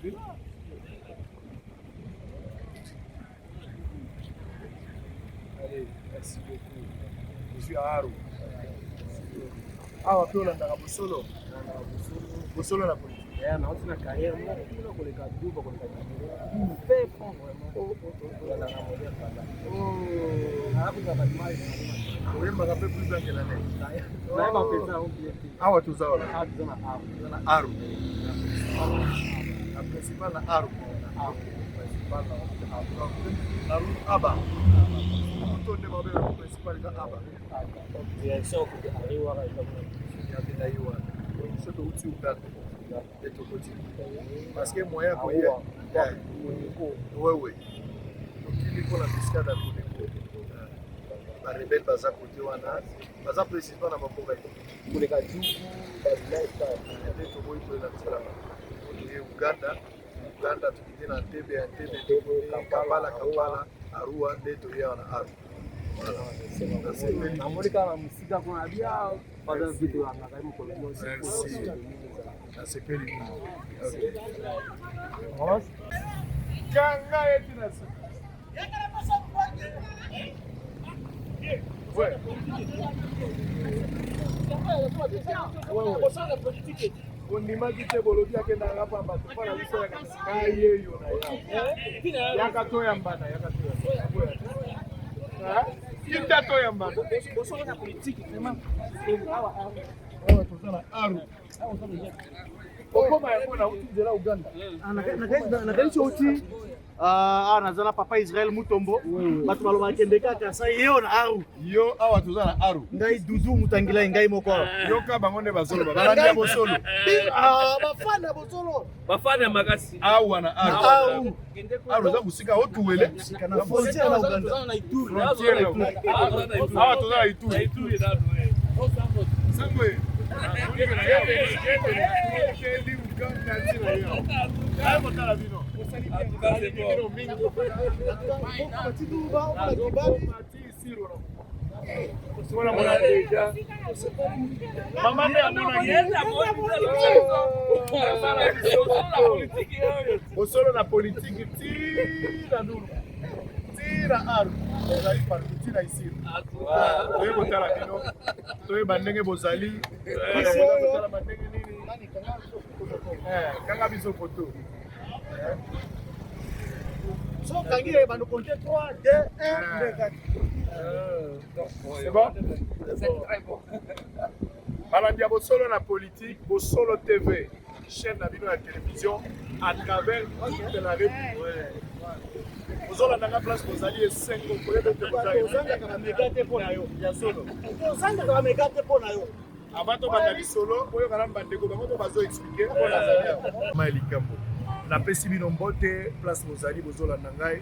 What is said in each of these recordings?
Allez, merci beaucoup. Monsieur Aro. Ah, on a Bosolo. Bosolo la politique. On a une carrière, on a une parce que moyen pour y oui il faut la fiscale à la rebelle baza côté wana baza précisément na makoba pour les gars Uganda tukije na Entebbe Kampala Arua ndeto ya na Arua namolika na musika kuna bia baza vitu anga kaimu kwa c'est que lui. Kanga eti na sasa. Ouais. On imagine que bolobi akenda ngapa mbato para biso ya kaye yo na ya. Yakatoya mbana. Kitatoya mbana. Bosolo na politique vraiment. Tozala Aru. Okoma yango na utizela Uganda. Nakaisi uti nazala papa Israel Mutombo bato baloba kende kaka sa yo na Aru. Yo awa tozala Aru. Ngai Dudu Mutangila ngai moko. Yo ka bango ne bazolo balandi Bosolo. Bafana Bosolo. Bafana makasi. Awa na Aru. Aru za musika otuwele. Na frontière na Uganda. Awa tozala Ituri. Sangwe. Bosolo na politique tira duro. Tira Aru. Ezali parti na ici. Oye kotala bino. Toye bandenge bozali. Kotala bandenge nini? Kanga biso photo. So kangi bando compter 3 2 1 2 4. C'est bon? C'est très bon. Balandia Bosolo na politique, Bosolo TV, chaîne na bino la télévision à travers toute la République. Bosolo na place bozali et 5 congolais de Ozanga kama megate pona yo. Ya solo. Ozanga kama megate pona yo. Avant to bandali solo, oyo kana bandeko bango to bazo expliquer pona zalia. Malikambo. Na pesi bino mbote place bozali Bosolo na ngai.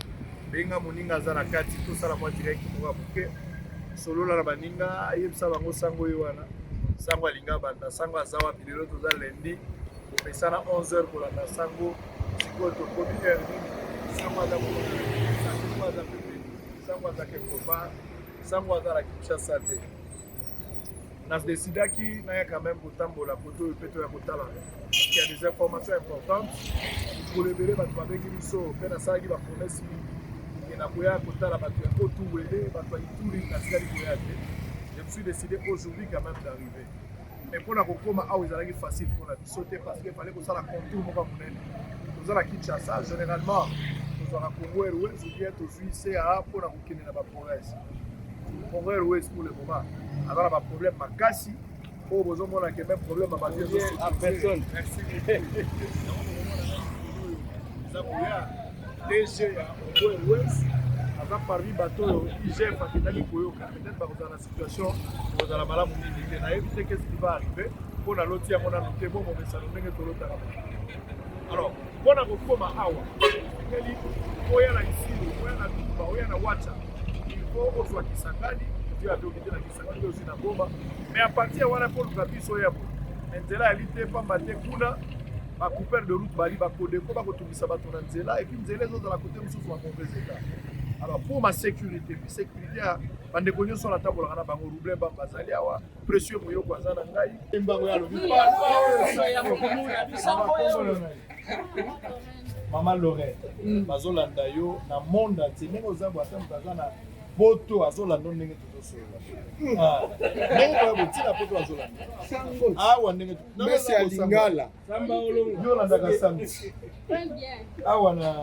Benga moninga za na kati to sala moi direct pour abuke. Solo la baninga yebisa bango sango yowana. Sango alinga banda sango azawa bilelo to za lendi. Pesana 11h pour la sango. Siko to ko bien. Sango azawa sango azake koba sango azala Kinshasa te. Nas décidaki na ya quand même kotambola poto peto ya kotala. Il y a des informations importantes pour les bébés bato babeki biso pe na salaki ba promesse mingi na koya kotala bato ya Otuwele bato ya Ituri na sikali koya te. Je me suis décidé aujourd'hui quand même d'arriver. Mais pour na kokoma awa ezalaki facile pour la biso te parce qu'il fallait kosala contour moko munene. Tozala Kinshasa généralement tozala Congo Airways ou bien tozwi CA pour la kokende na ba province. Congo Airways pour le moment azala ba problème makasi po bozomona ke même problème ba bateau à personne. Merci. Zabuya DG ya Congo Airways aza parmi bateau IGF akendaki koyoka peut-être bakozala na situation kozala malamu mingi te nayebi te qu'est-ce qui va arriver mpo na loti yango nano te bo momesano ndenge tolotaka. Alors mpo na kokoma awa ekeli oya na isili oya na Tumba oya na Wacha il faut ozwa Kisangani ndio atokite na Kisangani osi na Goma mais à partir ya wana mpo luka biso yabo nzela yali te pamba te kuna bacoupeur de route bali bakode mpo bakotungisa bato na nzela epuis nzela ezozala kote mosusu ba mauvais état Alors pour ma sécurité, puis sécurité à bandeko nyonso na tambola kana bango roublé ba bazali awa pression moyo kwaza na ngai mbango ya lobi Mama Lorraine bazolanda yo na monde entier ndenge ozambo ata mutaza na boto azolanda ndenge tozosola ndenge kwa botina poto azolanda awa ndenge Messi ya Lingala samba olongo yo landaka samba awa na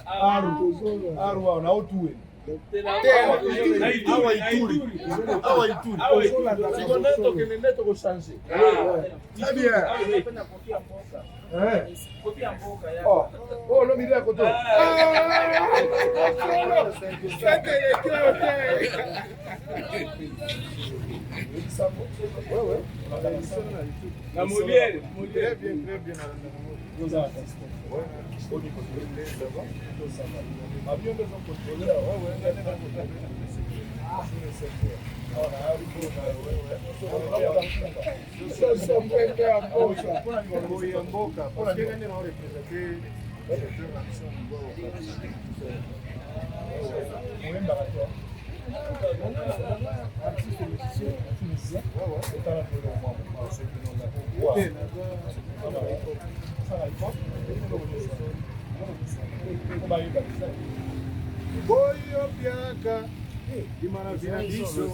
aru na otuwe awa ituri sikondo tokende nde tokochange très bien oh lobi de koto la Molière très bien nous avons Boyo piaka imana vina biso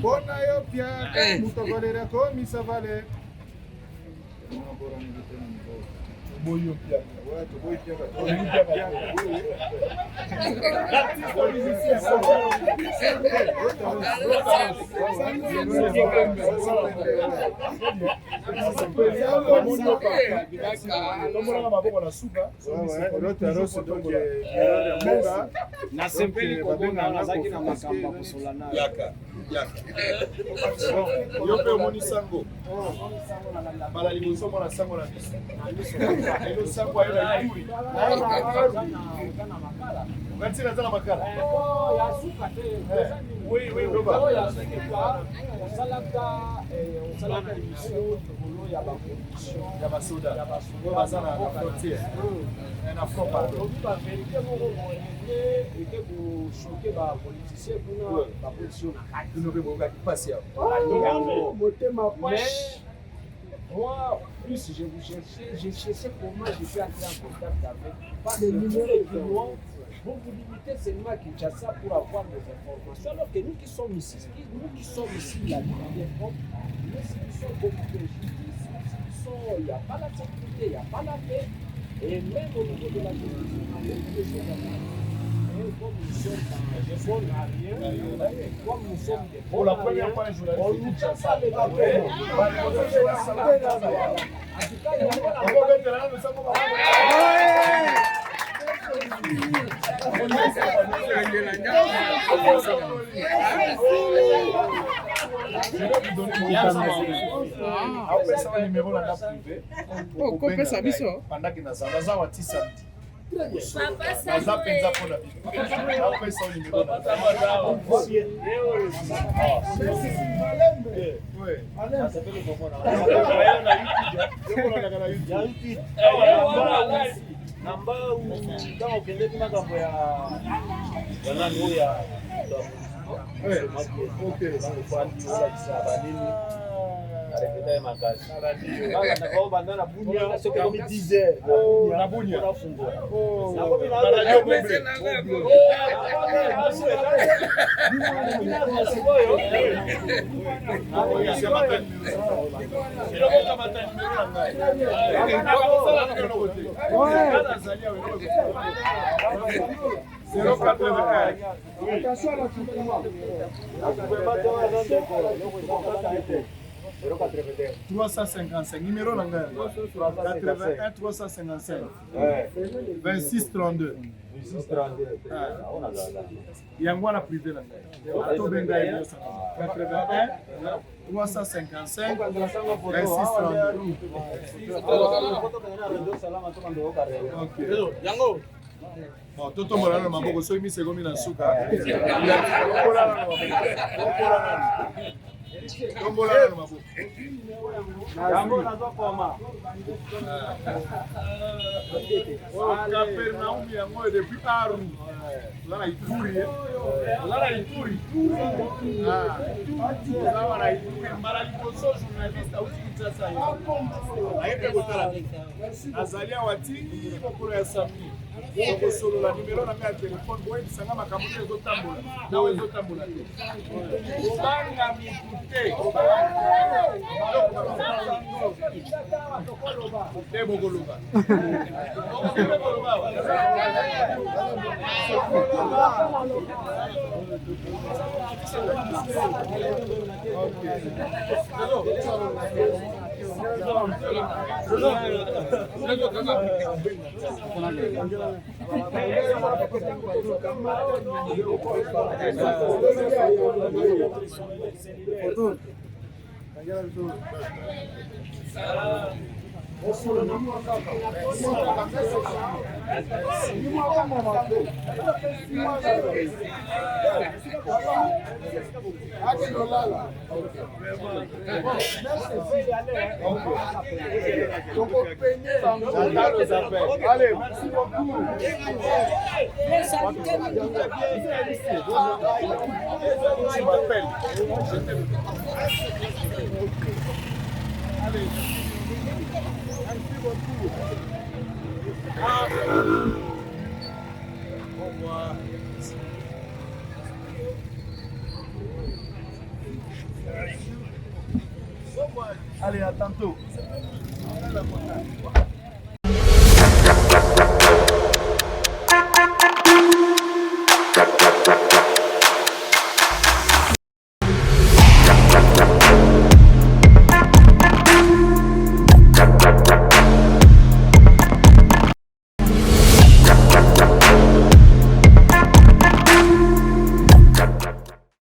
Bona yo piaka mutavalera komisa vale Boyo piaka boyo piaka na sepeli kobenga nazaki na makambo kosolana yaka yo pe omoni sango bala liboso mona sango na biso elo sango ayo na ituri Merci na zala makala. Ya suka te. Oui, doba. Osalaka émission ya ba condition ya basoda. Baza na frontière. Na front pardon. Ba vérité moko eke ko choquer ba politicien kuna ba position na kati. Nous devons pas passer. Mais moi, plus je vous cherchais, j'ai cherché comment je peux entrer en contact avec. Parce que vous vous limitez seulement à Kinshasa pour avoir des informations, alors que nous qui sommes ici, la Ligue des Fonds, nous qui sommes beaucoup de justice, il n'y a pas la sécurité, il n'y a pas la paix, et même au niveau de la justice, on a beaucoup de choses à faire. Comme nous sommes des bons à rien, comme nous sommes des bons pour la première fois, je on nous tient pas les En tout cas, il y a namba ntango okendeki makambo ya nani oyo ya olakisa banini arepeta ye makasi nakao banda na bunia soki ekomi 10 heures nafungola numéro 81 355 26 32 yango wana privé na ngai tobenga 81 355 26 32 yango totombola na maboko soki misekomi na suka tombola na maboko Capernaum yango depuis Aru Là, il pourrit. Là, il pourrit. Là, il pourrit. Malaliposo, journaliste, a utilisé ça. Aïe, Botala. Azalia Wati, Mokolo ya Sambi. Donc, solo la numéro na ya téléphone, boy, bisanga makambo ezotambola. Na ezotambola te. Obanga mikute. Te bokoloba. Allez, merci beaucoup. Tu m'appelles. Allez. Merci beaucoup. Au revoir. Allez, à tantôt.